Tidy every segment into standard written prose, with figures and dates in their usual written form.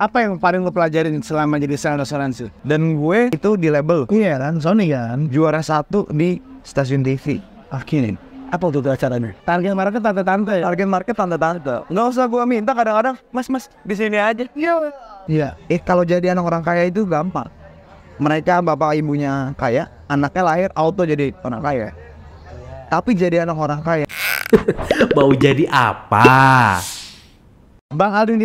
Apa yang paling lo pelajarin selama jadi sales asuransi? Dan gue itu di label Iya kan, Sony kan. juara 1 di stasiun TV. Akhirnya. Apa tuh acaranya? Target market tante-tante ya? Target market tante-tante. Nggak usah gue minta, kadang-kadang mas di sini aja. Iya. Kalau jadi anak orang kaya itu gampang. Mereka bapak ibunya kaya, anaknya lahir auto jadi orang kaya. Tapi jadi anak orang kaya Mau jadi apa? Bang Aldin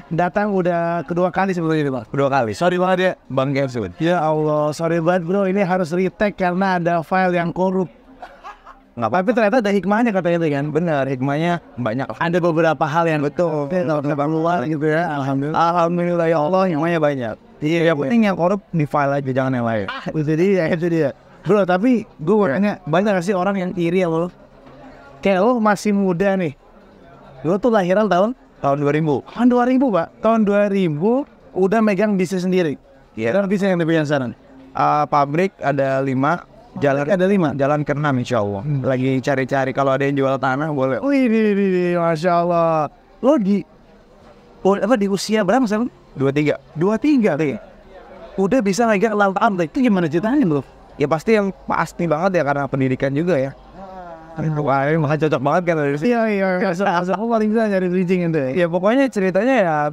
datang udah kedua kali sebelumnya Bang. kedua kali. Sorry banget ya. Bang Kevin. Ya Allah, sorry banget bro, ini harus retake karena ada file yang korup. Nggak apa-apa. Tapi ternyata ada hikmahnya katanya itu kan. Bener, hikmahnya banyak. Ada beberapa hal yang Betul. Bang luar gitu ya. Alhamdulillah. Alhamdulillah ya Allah, hikmahnya banyak. Iya, Yang penting yang korup di file aja, jangan yang lain. Itu dia. Bro, tapi gue mau tanya, banyak gak sih orang yang iri sama lo? Kayak lo masih muda nih. Lo tuh lahiran tahun Tahun 2000. Tahun 2000 pak. Tahun 2000 udah megang bisnis sendiri. Iya. Dan bisnis yang dipegang sekarang. Pabrik ada 5, jalan Ada 5. jalan ke 6 insya Allah. Lagi cari-cari kalau ada yang jual tanah boleh. Wih, masya Allah. Lo di usia berapa sekarang? 23. 23 nih. Udah bisa megang lautan. Itu gimana ceritanya bro? Ya pasti yang pasti banget ya, karena pendidikan juga ya. Wah, ini malah cocok banget kan dari sini. Iya. Aku paling bisa nyari bridging itu. Ya pokoknya ceritanya ya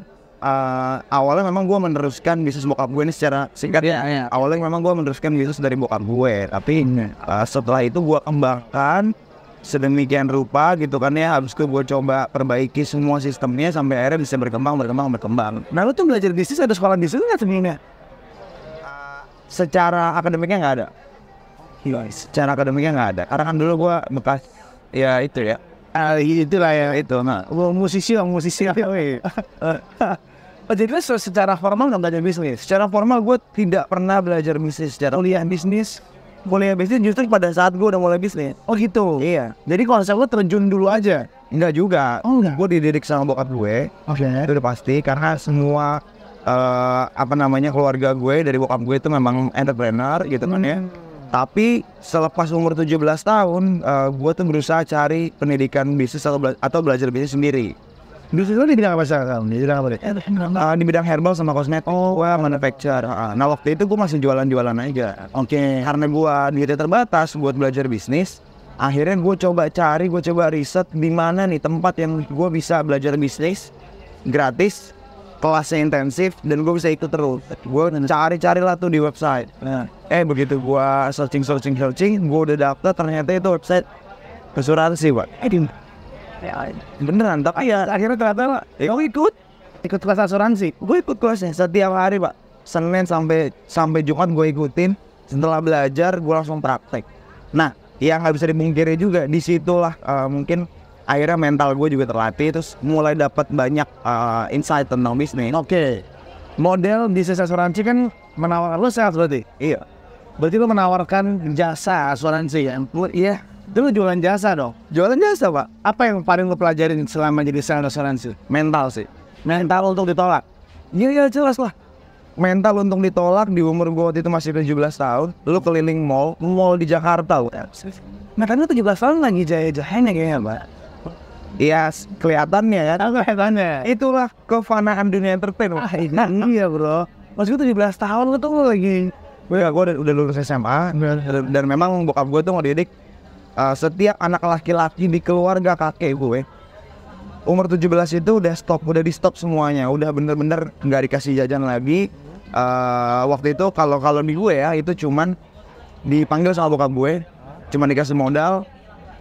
awalnya memang gue meneruskan bisnis bokap gue ini secara singkat. Iya. Awalnya memang gue meneruskan bisnis dari bokap gue, tapi setelah itu gue kembangkan sedemikian rupa gitu kan ya. Habis itu gue coba perbaiki semua sistemnya sampai akhirnya bisa berkembang. Nah lo tuh belajar bisnis, ada sekolah bisnis nggak sebelumnya? Secara akademiknya nggak ada. Secara akademiknya nggak ada. Karena kan dulu gue bekas ya itu ya. Itulah ya. Itu nah. Musisi. Oh, jadi lo secara formal nggak belajar bisnis? Secara formal gue tidak pernah belajar bisnis. Secara Kuliah bisnis justru pada saat gue udah mulai bisnis. Oh gitu? Iya. Jadi konsep lo terjun dulu aja? Enggak juga. Oh enggak? Gue dididik sama bokap gue. Oke. Itu udah pasti, karena semua keluarga gue dari bokap gue itu memang entrepreneur gitu kan ya. Tapi selepas umur 17 tahun gue tuh berusaha cari pendidikan bisnis atau belajar bisnis sendiri. Bisnis lo di bidang apa sekarang? Di bidang apa? Di bidang herbal sama kosmetik. Gue manufacture. Nah waktu itu gue masih jualan aja. Oke. Karena gue duitnya terbatas buat belajar bisnis, akhirnya gue coba riset di mana nih tempat yang gue bisa belajar bisnis gratis, kelasnya intensif, dan gue bisa ikut terus. Gue cari lah tuh di website. Nah. Begitu gue searching, gue udah daftar, ternyata itu website asuransi, Pak. Beneran, tapi ya akhirnya ternyata lo ikut Kelas asuransi? Gue ikut kelasnya setiap hari, Pak. Senin sampai Jumat gue ikutin. Setelah belajar, gue langsung praktek. Nah, yang nggak bisa dipungkiri juga, disitulah mungkin akhirnya mental gue juga terlatih, terus mulai dapat banyak insight tentang bisnis. Oke. Model bisnis asuransi kan menawarkan lo sales berarti? Iya. Berarti lo menawarkan jasa asuransi ya? Iya. Itu lo jualan jasa dong? Jualan jasa, Pak. Apa yang paling lo pelajarin selama jadi sales asuransi? Mental sih. Mental untuk ditolak? Iya jelas lah. Mental untuk ditolak di umur gue waktu itu masih 17 tahun. Lu keliling mall di Jakarta. Nah kan lo 17 tahun lagi jaya-jayanya kayaknya Pak. Iya kelihatannya ya. Kelihatannya. Itulah kefanaan dunia entertain. Iya bro. Maksud gue 17 tahun lo tuh lagi. Gue udah lulus SMA. Dan memang bokap gue tuh ngedidik setiap anak laki-laki di keluarga kakek gue umur 17 itu udah di stop semuanya. Udah bener-bener gak dikasih jajan lagi. Waktu itu kalau di gue ya, itu cuman dipanggil sama bokap gue, cuman dikasih modal.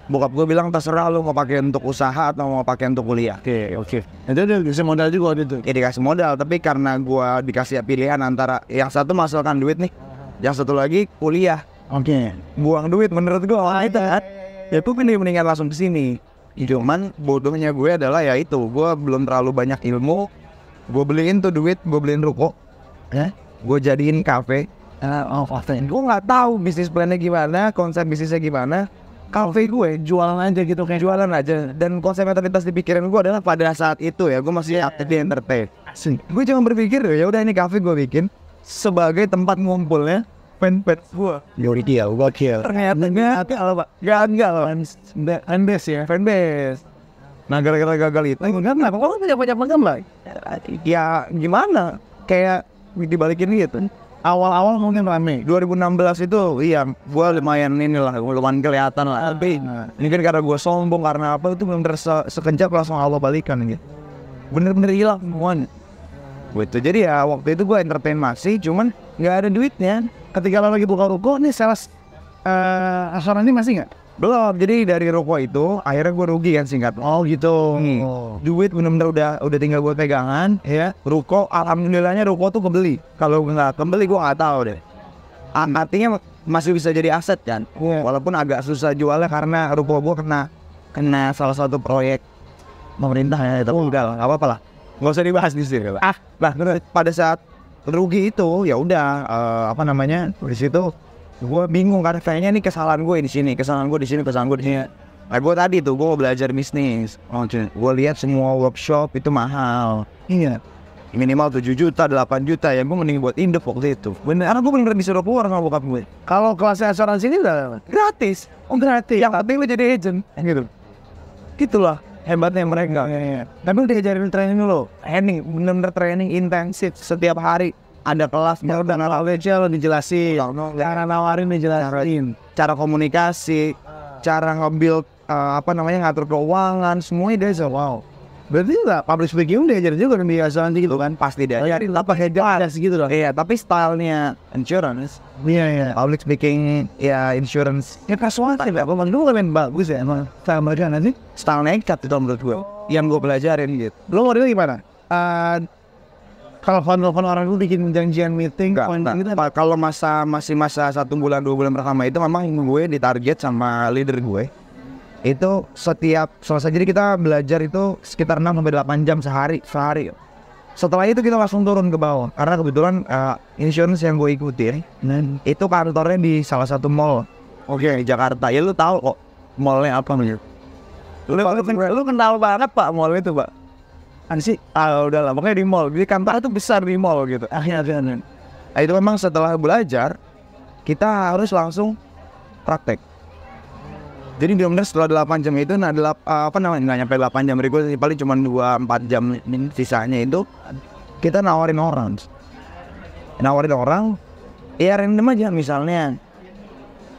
Bokap gue bilang terserah lu mau pakai untuk usaha atau mau pakai untuk kuliah. Oke. Itu udah dikasih modal juga waktu itu? Ya dikasih modal, tapi karena gue dikasih pilihan antara yang satu menghasilkan duit nih, yang satu lagi kuliah. Oke. Buang duit menurut gue itu kan. Ya gue mendingan langsung kesini. Cuman bodohnya gue adalah ya itu, gue belum terlalu banyak ilmu. Gue beliin tuh duit, gue beliin ruko, gue jadiin kafe. Gue nggak tahu bisnis plannya gimana, konsep bisnisnya gimana. Kafe gue jualan aja gitu kayak jualan aja. Dan konsep yang terlintas di pikiran gue adalah pada saat itu ya, gue masih aktif di entertain. Gue cuma berpikir ya udah ini kafe gue bikin sebagai tempat ngumpulnya fans gue. Gokil. Ternyata Enggak loh Pak. Enggak loh. Fanbase ya? Fanbase. Nah gara-gara gagal itu, Kenapa? Kok banyak gambar? ya gimana? Kayak dibalikin gitu. Awal-awal mungkin rame. 2016 itu iya gue lumayan lumayan kelihatan lah. Tapi ini kan karena gue sombong karena apa itu bener-bener sekejap langsung Allah balikan gitu. Bener-bener hilang semuanya. Gitu. Jadi ya waktu itu gue entertain masih, cuman nggak ada duitnya. Ketika lo lagi buka ruko, nih sales asuransi masih nggak? Belum. Jadi dari ruko itu akhirnya gue rugi kan singkat. Oh gitu. Duit bener-bener udah tinggal buat pegangan ya. Ruko alhamdulillahnya ruko tuh kebeli. Kalau nggak kebeli gue nggak tahu deh. Artinya masih bisa jadi aset kan. Walaupun agak susah jualnya karena ruko gue kena salah satu proyek pemerintah ya. Tapi enggak lah, nggak apa-apa lah. Nggak usah dibahas di sini. Nah pada saat rugi itu ya udah di situ gue bingung karena kayaknya ini kesalahan gue di sini, kesalahan gue di sini. Nah gue tadi tuh gue belajar bisnis. Gue lihat semua workshop itu mahal. Iya. Minimal 7 juta, 8 juta ya gue mending buat indep waktu itu. Bener, karena gue bener disuruh keluar sama bokap gue. Kalau kelasnya asuransi ini udah Gratis. Oh gratis. Yang penting lu jadi agent gitu. Gitulah hebatnya mereka. Iya. Tapi udah diajarin training lo. Training, bener-bener training intensif setiap hari. Ada kelas, Udah knowledge lo dijelasin. Cara nawarin dijelasin. cara komunikasi, cara nge-build ngatur keuangan, semuanya dia wow. Berarti lah public speaking diajarin juga di asuransi gitu kan? Pasti dia. Lah pakai jas gitu dong. Iya, tapi stylenya insurance, Iya. public speaking, ya insurance, Ya kasual sih, Pak. Emang dulu kan bagus ya emang. Style mereka nanti. style nekat itu menurut gue. Yang gue pelajarin gitu. Lo modelnya gimana? Kalau telepon orang dulu bikin janjian meeting, gitu. Kalau masih masa 1 bulan 2 bulan pertama itu memang gue ditarget sama leader gue. Itu setiap selesai, jadi kita belajar itu sekitar 6 sampai 8 jam sehari. Setelah itu kita langsung turun ke bawah karena kebetulan insurance yang gue ikuti itu kantornya di salah satu mall. Di Jakarta. Ya lu tahu kok mallnya apa nih? Lu kenal banget Pak mall itu, Pak. Sih? Udah lah, pokoknya di mall. Jadi kantor itu besar di mall gitu. Akhirnya. Nah, itu memang setelah belajar kita harus langsung praktek. Jadi benar-benar setelah 8 jam itu nggak nyampe 8 jam berikutnya, paling cuma 2-4 jam sisanya itu kita nawarin orang ya random aja, misalnya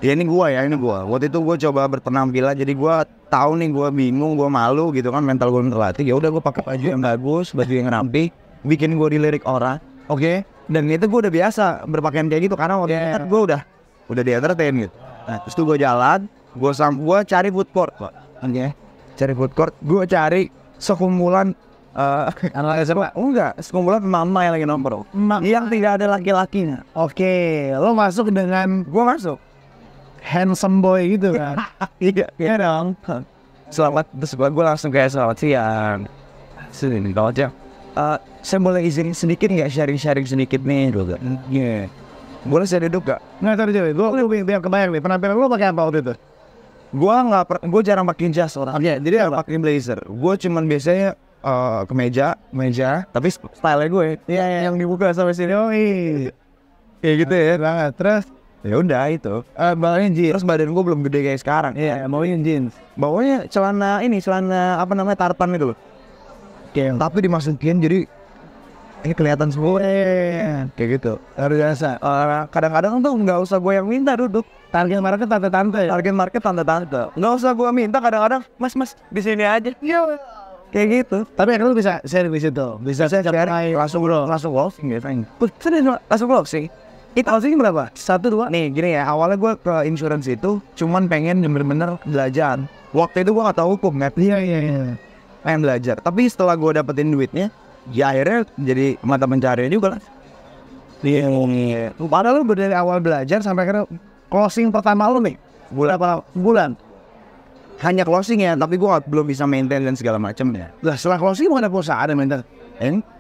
ya ini gua waktu itu gua coba berpenampilan, jadi gua tahu nih gua bingung, gua malu gitu kan, mental gua terlatih, ya udah gua pakai baju yang bagus, baju yang rapi, bikin gua dilirik orang. Dan itu gua udah biasa berpakaian kayak gitu karena waktu itu gua udah di entertain gitu. Nah terus tuh gua jalan, gua cari food court, Pak. Cari food court, gua cari sekumpulan Anak SMA? enggak, sekumpulan mama yang lagi nongkrong yang tidak ada laki-lakinya. Lo masuk dengan Gua masuk handsome boy gitu kan? iya dong. Selamat, terus gue langsung kayak selamat siang. Sini kalau aja. Saya boleh izin sedikit nggak, sharing sedikit nih dulu. Boleh saya duduk gak? Nggak tahu juga. Gue biar kebayang nih. Penampilan lo pakai apa waktu itu? Gue jarang pakai jas orang. Jadi nggak pakai blazer. Gue cuman biasanya kemeja, tapi style gue. Iya. Yang dibuka sampai sini. Kayak gitu ya. Banget. Terus? Ya udah itu. Bawanya jeans. Terus badan gue belum gede kayak sekarang. Iya, bawanya jeans. Bawanya celana tartan gitu loh. Tapi dimasukin jadi ini kelihatan semua. Kayak gitu. Luar biasa. Kadang-kadang tuh nggak usah gue yang minta duduk. Target market tante-tante. Nggak usah gue minta, kadang-kadang mas di sini aja. Kayak gitu. Tapi kan lu bisa sharing di situ. Bisa sharing langsung closing ya. Langsung closing. Itu closing berapa? 1, 2. Nih gini ya, awalnya gue ke insurance itu cuman pengen bener-bener belajar. Waktu itu gue nggak tahu hukum kan. Iya. Pengen belajar. Tapi setelah gue dapetin duitnya, ya akhirnya jadi mata pencarian juga lah. Iya. Padahal lu dari awal belajar sampai akhirnya closing pertama lu nih. Bulan. Hanya closing ya, tapi gue belum bisa maintain dan segala macam ya. Lah setelah closing bukan ada perusahaan yang maintain.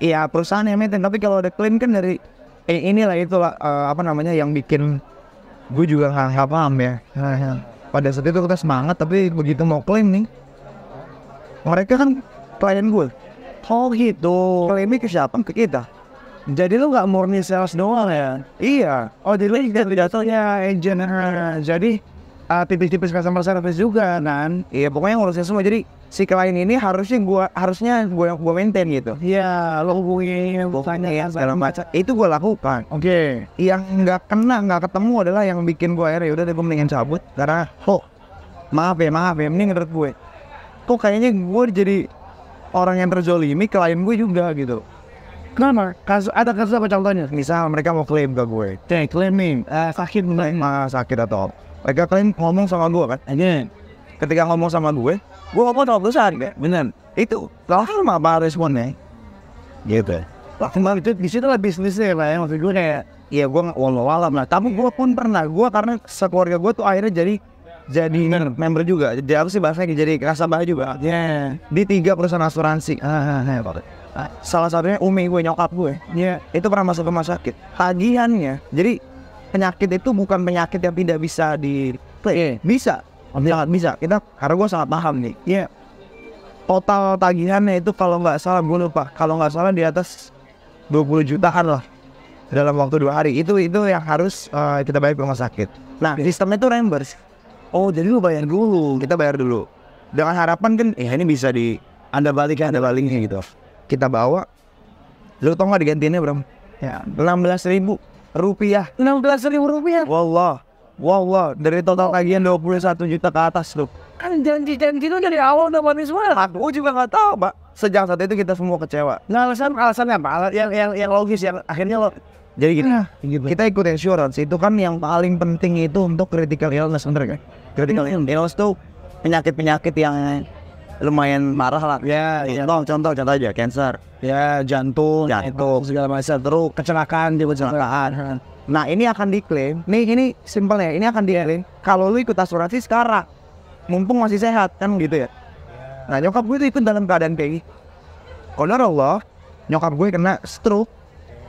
Iya perusahaan yang maintain, tapi kalau ada claim kan dari itulah yang bikin gue juga nggak paham ya. Pada saat itu kita semangat, tapi begitu mau klaim nih, mereka kan klien gue. Oh gitu. Klaimnya ke siapa? Ke kita. Jadi lu nggak murni sales doang ya? Iya. Oh jadi jatuhnya agent. Jadi tipis-tipis customer service juga kan? Iya pokoknya ngurusnya semua. Jadi si klien ini harusnya gue maintain gitu. Iya, lo hubungi Tanya ya segala macam. Itu gue lakukan. Oke. Yang nggak ketemu adalah yang bikin gue akhirnya udah deh gue mendingan cabut karena maaf ya mending menurut gue kok kayaknya gue jadi orang yang terzolimi klien gue juga gitu. Kenapa? Ada kasus apa contohnya? Misal mereka mau klaim ke gue, Klaim nih, sakit sakit atau mereka klaim ngomong sama gue kan. Again. Ketika ngomong sama gue ngomong sama perusahaan kan. Bener. Itu lama apa responnya gitu. Kembali itu di situ lah bisnisnya lah ya, maksud gue kayak iya gue walau-walam lah. Tapi gue pun pernah, gue karena sekeluarga gue tuh akhirnya jadi member juga. Jadi apa sih bahasanya, jadi nasabah juga. ya Di 3 perusahaan asuransi. Salah satunya umi gue, nyokap gue. Itu pernah masuk rumah sakit. Tagihannya, jadi penyakit itu bukan penyakit yang tidak bisa bisa, sangat bisa. Karena gue sangat paham nih. Total tagihannya itu kalau nggak salah, gue lupa. Kalau nggak salah di atas 20 jutaan lah dalam waktu 2 hari. Itu yang harus kita bayar ke rumah sakit. Nah, sistemnya itu reimburse. Oh, jadi lu bayar dulu. Kita bayar dulu dengan harapan kan ini bisa ada baliknya gitu. Kita bawa, lu tau nggak digantiinnya berapa? Ya, 16.000 rupiah. 16.000 rupiah. Wallah, dari total tagihan 21 juta ke atas tuh. Kan janji-janji itu dari awal udah manis semua. Aku juga nggak tahu, Pak. Sejak saat itu kita semua kecewa. Nah, alasannya apa? Yang logis, yang akhirnya lo jadi gini, gitu. kita ikut insurance itu kan yang paling penting itu untuk critical illness, bener kan? Critical illness tuh penyakit-penyakit yang lumayan marah lah. Ya. Contoh aja, cancer. Ya, jantung segala macam, terus kecelakaan. Nah, ini akan diklaim. Ini simpel ya. Ini akan diklaim kalau lu ikut asuransi sekarang, mumpung masih sehat kan gitu ya. Nah, nyokap gue tuh ikut dalam keadaan kayak gini. Qadar Allah, nyokap gue kena stroke.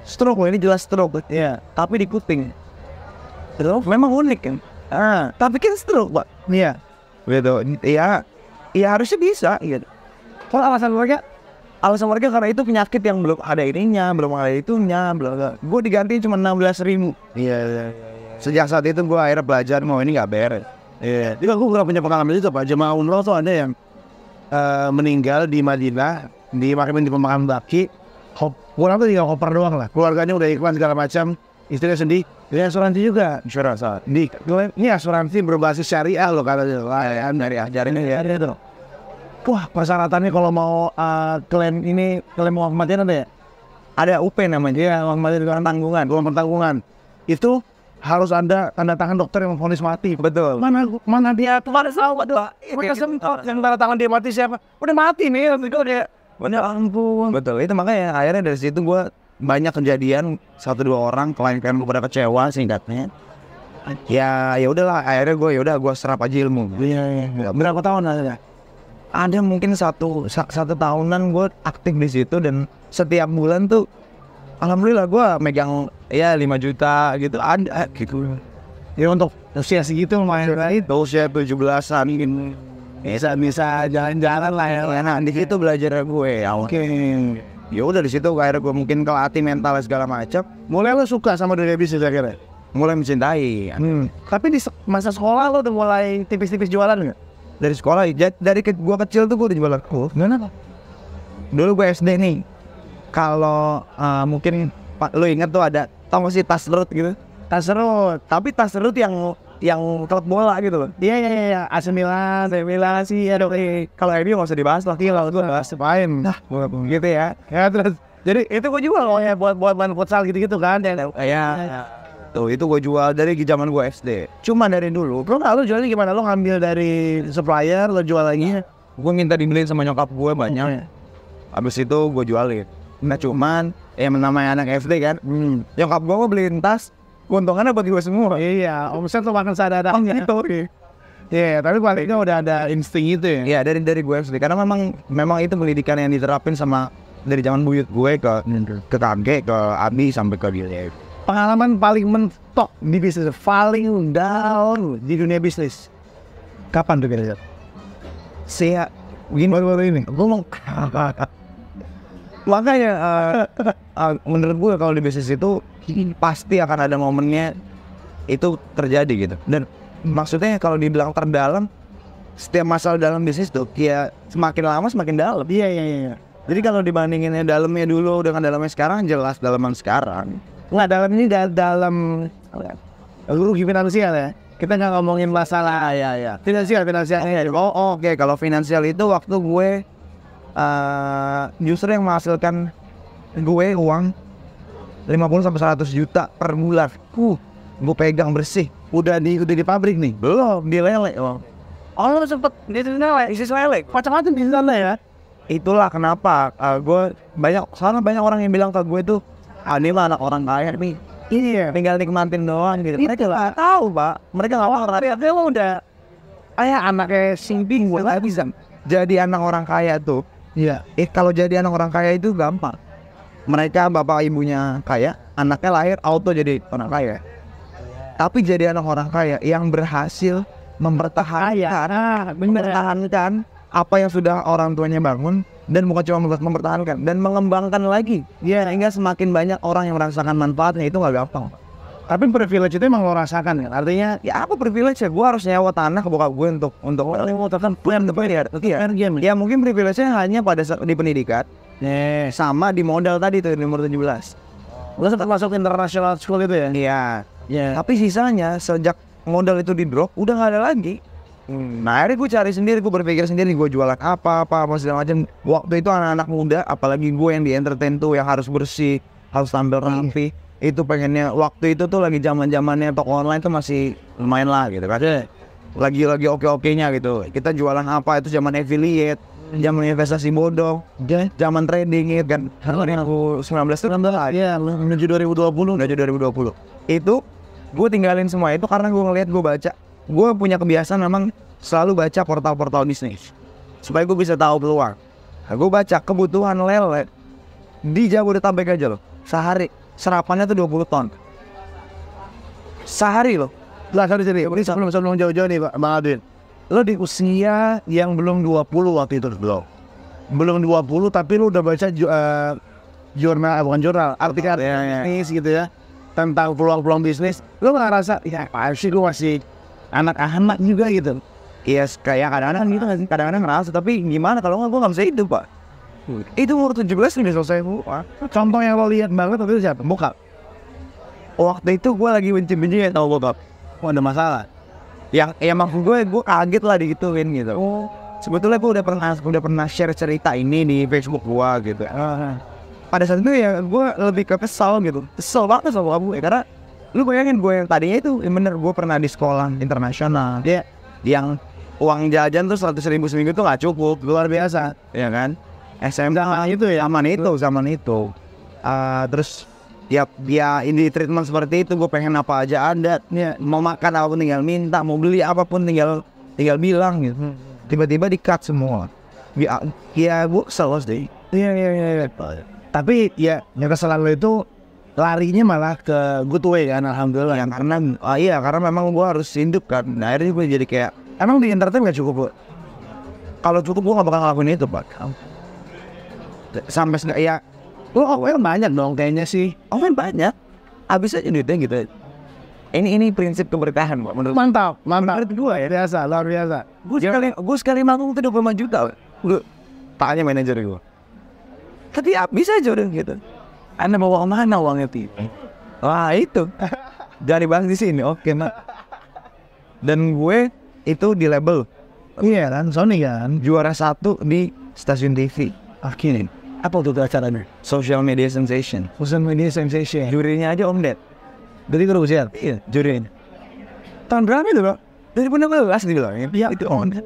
Ini jelas stroke. Iya. Tapi di kuping. Stroke memang unik kan. Tapi kan stroke, Pak. Iya. Gitu. Iya harusnya bisa gitu. Kalau alasan mereka Karena itu penyakit yang belum ada ininya, belum ada itunya, gue diganti cuma 16.000. Iya. Sejak saat itu gue akhirnya belajar mau ini nggak beres. Iya. Jadi aku nggak punya pengalaman itu, Pak. Jemaah umroh tuh ada yang meninggal di Madinah, dimakamin di pemakaman baki. Kurang tuh tinggal koper doang lah. Keluarganya udah ikhlas segala macam. Istrinya sedih. Ini asuransi juga. Ini asuransi berbasis syariah loh katanya. Dari ajarin ya. Ada tuh. Wah, persyaratannya kalau mau klaim uang kematian ada ya? Ada UP namanya. Iya, uang kematian uang pertanggungan. Itu harus ada tanda tangan dokter yang memvonis mati. Betul. Mana dia? Kemarin sama doa. Mereka sempat yang tanda tangan dia mati siapa? Udah mati nih. Itu dia. Bener, ampun. Betul. Itu makanya akhirnya dari situ gue banyak kejadian 1-2 orang klien-klien gue pada kecewa singkatnya. Ya udahlah. Akhirnya gue serap aja ilmu. Iya. Berapa tahun ada? Ada mungkin satu tahunan gue aktif di situ dan setiap bulan tuh alhamdulillah gue megang 5 juta gitu ada gitu. Ya untuk usia segitu lumayan baik. Usia 17-an gitu. Bisa jalan-jalan lah ya. Nah, di situ belajar gue. Oke. Ya udah di situ akhirnya gue mungkin kelatih mental segala macam. Mulai lo suka sama dunia bisnis akhirnya? Mulai mencintai. Tapi di masa sekolah lo udah mulai tipis-tipis jualan nggak? Dari sekolah, dari gue kecil tuh gue udah jualan. Kenapa? Dulu gue SD nih. Kalau mungkin lo inget tuh ada, tau gak sih tas serut gitu? Tas serut. Tapi tas serut yang klub bola gitu loh. Iya. AC Milan sih. Aduh, kalau ini nggak usah dibahas lah. Kalau gue bahas main. Nah, gitu ya. Ya terus. Jadi itu gue jual loh ya buat main futsal gitu kan. Ya. Tuh itu gue jual dari zaman gue SD. Cuma dari dulu. Lo jualnya gimana? Lo ngambil dari supplier, lo jual lagi? Gue minta dibeliin sama nyokap gue banyak. Abis itu gue jualin. Nah cuman namanya anak SD kan. Nyokap gue mau beliin tas. Keuntungannya buat gue semua. Iya, omset lo makan seadanya. Iya, tapi paling udah ada insting itu ya. Iya, dari gue SD. Karena memang itu pendidikan yang diterapin sama dari zaman buyut gue ke kakek, ke abi sampai ke dia. Pengalaman paling mentok di bisnis, paling down di dunia bisnis. Kapan tuh kira-kira? Saya begini baru ini. Makanya menurut gue kalau di bisnis itu pasti akan ada momennya itu terjadi gitu. Dan maksudnya kalau dibilang terdalam, setiap masalah dalam bisnis tuh ya semakin lama semakin dalam. Iya. Jadi kalau dibandinginnya dalamnya dulu dengan dalamnya sekarang, jelas dalaman sekarang. Nggak, dalam ini dalam rugi finansial ya. Kita nggak ngomongin masalah Ya. finansial. Oke. Kalau finansial itu waktu gue justru yang menghasilkan gue uang 50-100 juta per bulan. Gue pegang bersih. Udah di pabrik nih. Belum, di lele. Oh, lu sempet di lele, Bisnis lele. macam-macam di sana ya. Itulah kenapa gue soalnya banyak orang yang bilang ke gue tuh, ini mah anak orang kaya nih, Iya. tinggal nikmatin doang gitu. Mereka nggak tahu, Pak. Mereka nggak tahu. Ternyata lu udah kayak anaknya Singbing, gue nggak bisa. Jadi anak orang kaya tuh, Iya. kalau jadi anak orang kaya itu gampang. Mereka bapak ibunya kaya, anaknya lahir auto jadi orang kaya. Tapi jadi anak orang kaya yang berhasil mempertahankan apa yang sudah orang tuanya bangun, dan bukan cuma mempertahankan dan mengembangkan lagi. Iya. Sehingga semakin banyak orang yang merasakan manfaatnya, itu nggak gampang. Tapi privilege itu emang lo rasakan kan? Artinya Ya apa privilege ya? Gue harus nyewa tanah ke bokap gue untuk mau tetap game. ya mungkin privilege-nya hanya pada di pendidikan sama di modal tadi tuh di nomor 17. Lo sempat masuk international school itu ya? Iya. Iya. Tapi sisanya sejak modal itu di drop udah nggak ada lagi. Nah akhirnya gue cari sendiri, gue berpikir sendiri, gue jualan apa segala macam. Waktu itu anak-anak muda, apalagi gue yang di entertain tuh, yang harus bersih, harus tampil rapi. Itu pengennya, waktu itu tuh lagi zaman-zamannya toko online tuh masih lumayan lah gitu kan. Lagi oke-okenya gitu. Kita jualan apa, itu zaman affiliate, zaman investasi bodong, zaman trading itu kan. 2019 tuh Iya, menuju 2020. menuju 2020. Itu gue tinggalin semua itu karena gue ngeliat, gue baca. Gue punya kebiasaan memang selalu baca portal-portal bisnis supaya gue bisa tahu peluang. Nah, gue baca kebutuhan lele di Jabodetabek aja loh, sehari serapannya tuh 20 ton sehari loh. Lah, sorry. Ini sebelum jauh-jauh nih, Pak Bang Adin. Lo di usia yang belum 20 waktu itu belum 20, tapi lo udah baca artikel bisnis gitu ya, tentang peluang-peluang bisnis. Lo nggak ngerasa, ya apa sih, gue masih anak-anak juga gitu? Iya, kayak kadang-kadang gitu kan, kadang-kadang ngerasa, tapi gimana kalau nggak, gue nggak bisa hidup, Pak. Itu umur 17 udah selesai, Bu. Contoh yang lo lihat banget waktu itu siapa? Bokap. Waktu itu gue lagi benci-bencinya tau bokap. Oh, ada masalah. Yang maksud gue kaget lah digituin gitu. Sebetulnya gue udah pernah share cerita ini di Facebook gue gitu. Pada saat itu ya gue lebih ke kesal gitu. Kesel banget sama bokap gue karena lu bayangin, gue yang tadinya itu bener, gue pernah di sekolah internasional. Dia yang uang jajan tuh 100.000 seminggu tuh nggak cukup, luar biasa, ya kan? SMA zaman itu. Terus dia ini treatment seperti itu, gue pengen apa aja ada. Mau makan apapun tinggal minta, mau beli apapun tinggal bilang gitu. Tiba-tiba di-cut semua. Ya gue kesel deh. Iya. Tapi ya kesalahan lo itu larinya malah ke good way kan, alhamdulillah. Ya karena memang gue harus hidup kan. Nah akhirnya gue jadi kayak, emang di entertain gak cukup, Bu? kalau cukup gue gak bakal ngelakuin itu, Pak. Sampai ya Lo kan banyak dong kayaknya sih. banyak. Habis aja duitnya gitu. Ini prinsip keberkahan, Pak, menurut Mantap. menurut gue ya. Biasa, luar biasa. Gue sekali manggung tuh 25 juta. Gue tanya manajer gue. Tapi habis aja udah gitu. Anda bawa kemana uangnya, Ti? Wah itu jangan dibahas di sini, oke Mak. Dan gue itu di label, Iya kan, Sony kan. juara 1 di stasiun TV, Akhirnya apa tuh acaranya? Social Media Sensation. Social Media Sensation. Jurinya aja Om Ded. Dari Corbusier. Iya, jurinya. Tahun berapa itu, Bro? 2016 dibilangin. Iya, Itu Om Ded.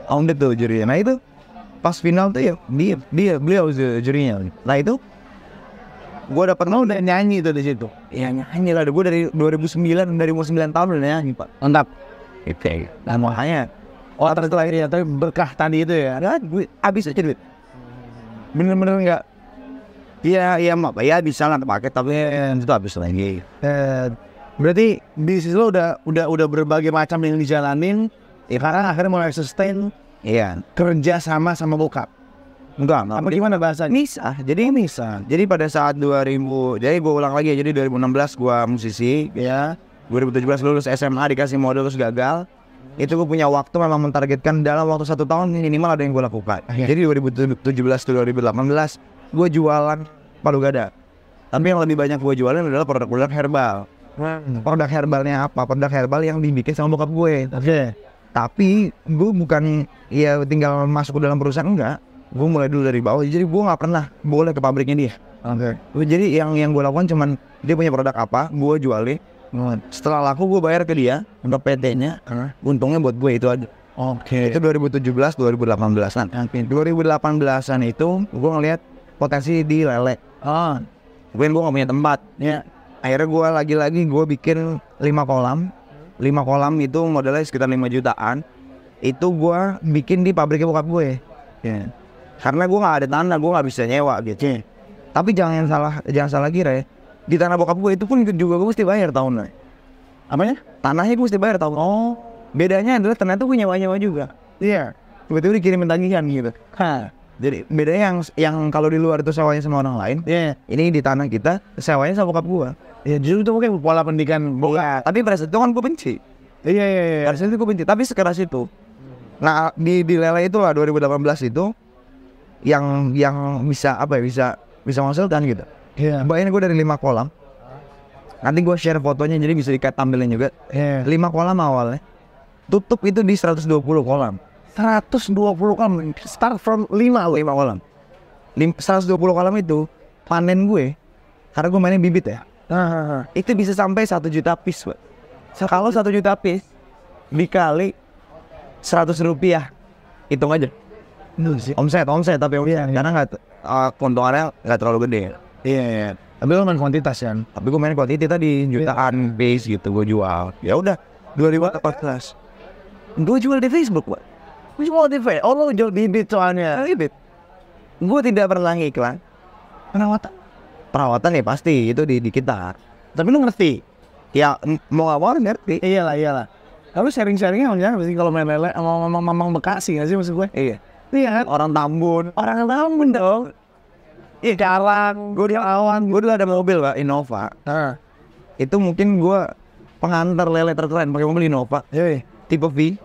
Om Ded tuh jurinya. Nah itu pas final tuh ya beliau jurinya. Nah itu gue dapat Udah nyanyi tuh di situ. ya nyanyi lah. Gue dari 2009 tahun udah nyanyi, Pak. Mantap. Itu. Nah makanya Setelah ini tapi berkah tadi itu ya. ada duit, habis aja duit. Bener-bener nggak. Iya bisa lah pakai, tapi itu habis lagi. Berarti bisnis lo udah berbagai macam yang dijalanin. Ya karena akhirnya mulai sustain Iya. kerja sama bokap. Enggak. Apa gimana bahasanya? Misah. Jadi pada saat 2000, jadi gue ulang lagi ya. Jadi 2016 gue musisi, Ya. 2017 lulus SMA dikasih modal terus gagal. Itu gue punya waktu memang mentargetkan dalam waktu 1 tahun minimal ada yang gue lakukan. Jadi 2017 ke 2018 gue jualan palu gada. Tapi yang lebih banyak gue jualin adalah produk-produk herbal. Produk herbalnya apa? Produk herbal yang dibikin sama bokap gue. Tapi gue bukan ya tinggal masuk ke dalam perusahaan, enggak. Gue mulai dulu dari bawah. Jadi gue nggak pernah boleh ke pabriknya dia. Jadi yang gue lakukan cuman dia punya produk apa, gue jualin. Setelah laku gue bayar ke dia untuk PT-nya. Untungnya buat gue itu aja. Itu 2017 2018-an. 2018-an itu gue ngeliat potensi di lele. Gue nggak punya tempat. Akhirnya gue lagi-lagi gue bikin 5 kolam. 5 kolam itu modalnya sekitar 5 jutaan. Itu gue bikin di pabriknya bokap gue. Karena gue nggak ada tanah, gue nggak bisa nyewa gitu. Tapi jangan salah kira ya. Di tanah bokap gue itu pun juga gue mesti bayar tahunnya. Apanya? Tanahnya gue mesti bayar tahun. Bedanya adalah ternyata gue nyewa juga. Tiba-tiba dikirimin tagihan gitu. Jadi bedanya yang kalau di luar itu sewanya sama orang lain. Ini di tanah kita sewanya sama bokap gue. Justru itu mungkin pola pendidikan bokap. Tapi pada saat itu kan gue benci. Pada saat itu gue benci. Tapi sekeras itu. Nah di lele itu lah 2018 itu yang bisa apa ya bisa menghasilkan gitu. Bayangin gue dari 5 kolam. Nanti gue share fotonya jadi bisa tampilin juga. 5 kolam awalnya. Tutup itu di 120 kolam. 120 kolam. Start from 5 kolam. 120 kolam itu panen gue. Karena gue mainnya bibit ya. Itu bisa sampai 1 juta piece. Kalau 1 juta piece dikali 100 rupiah, hitung aja. Omset tapi karena nggak keuntungannya nggak terlalu gede. Tapi lo main kuantitas kan? Tapi gue main kuantitas tadi jutaan base gitu gue jual. Ya udah 2014 gue jual di Facebook, Pak. Gue jual di Facebook. Oh, lo jual bibit soalnya. Bibit. Gue tidak pernah iklan. Perawatan ya pasti itu di kita. Tapi lo ngerti? Ya mau awal ngerti. Iyalah. Lalu sharing-sharingnya apa sih kalau main lele sama mamang Bekasi nggak sih maksud gue? Iya kan? Orang Tambun dong. Sekarang gue dulu ada mobil Pak Innova. Itu mungkin gue pengantar lele terkeren pakai mobil Innova. Tipe V.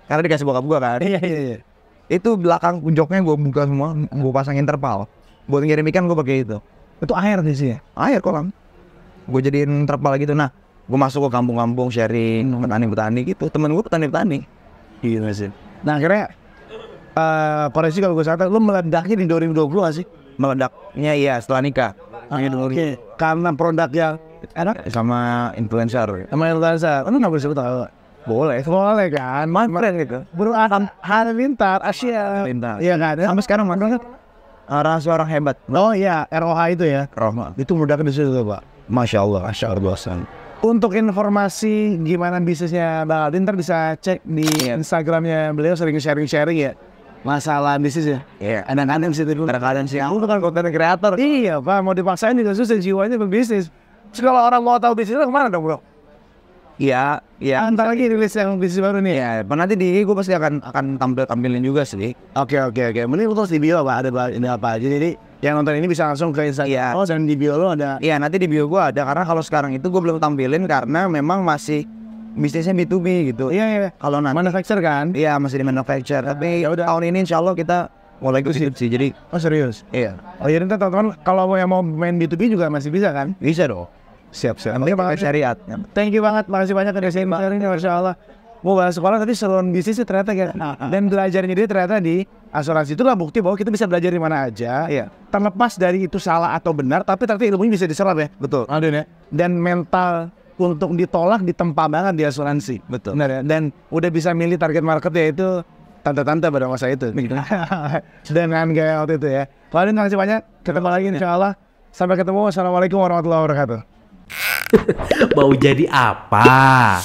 Karena dikasih bokap gue kan. Itu belakang joknya gue buka semua, gue pasangin terpal. Buat ngirim ikan gue pakai itu. Itu air di sini. Air kolam. Gue jadiin terpal gitu. Nah, gue masuk ke kampung-kampung sharing petani-petani gitu. Temen gue petani-petani. Gila sih. Nah akhirnya koreksi kalau gue salah, lu meledaknya di 2020 gak sih? Meledaknya iya setelah nikah. Karena produk yang enak sama influencer. Lu gak boleh sebut tau? Boleh kan? My friend gitu. Bro Halilintar Asia. Iya kan? Sampai sekarang mana? Rahasia orang hebat. Oh iya, ROH itu ya. Itu produknya di situ Pak. Masya Allah. Untuk informasi gimana bisnisnya Bang Aldin, ntar bisa cek di Instagramnya beliau, sering sharing ya masalah bisnis ya. Kadang-kadang sih itu. Kadang-kadang sih. Aku kan konten kreator. Iya Pak, mau dipaksain juga susah, jiwanya berbisnis. Terus kalau orang mau tahu bisnisnya kemana dong bro? Iya. Antar lagi rilis yang bisnis baru nih. Iya, nanti di gue pasti akan tampilin juga sih. Oke. Mending lu terus di bio Pak, ada ini apa aja. Jadi yang nonton ini bisa langsung ke Instagram. Oh, dan di bio lo ada. Iya, nanti di bio gue ada, karena kalau sekarang itu gue belum tampilin karena memang masih bisnisnya B2B gitu. Iya. Kalau nanti manufacture kan? Iya, masih di manufacture. Tapi tahun ini insya Allah kita mulai sih. Jadi serius? Iya. Oh iya, nanti teman-teman kalau yang mau main B2B juga masih bisa kan? Bisa dong. Siap. Emangnya pakai syariat. Thank you banget, makasih banyak udah sharing ini, Masya Allah. Mau bahas sekolah tadi salon bisnisnya ternyata kan. Dan belajarnya dia ternyata di asuransi, itulah bukti bahwa kita bisa belajar di mana aja. Terlepas dari itu salah atau benar, tapi ternyata ilmunya bisa diserap ya. Betul. Aldin ya. Dan mental untuk ditolak ditempa banget di asuransi. Betul. Benar ya. Dan udah bisa milih target marketnya itu tante-tante pada masa itu. Dengan gaya waktu itu ya. Pak Aldin, makasih banyak. Ketemu lagi insya Allah. Sampai ketemu. Assalamualaikum warahmatullahi wabarakatuh. Mau jadi apa?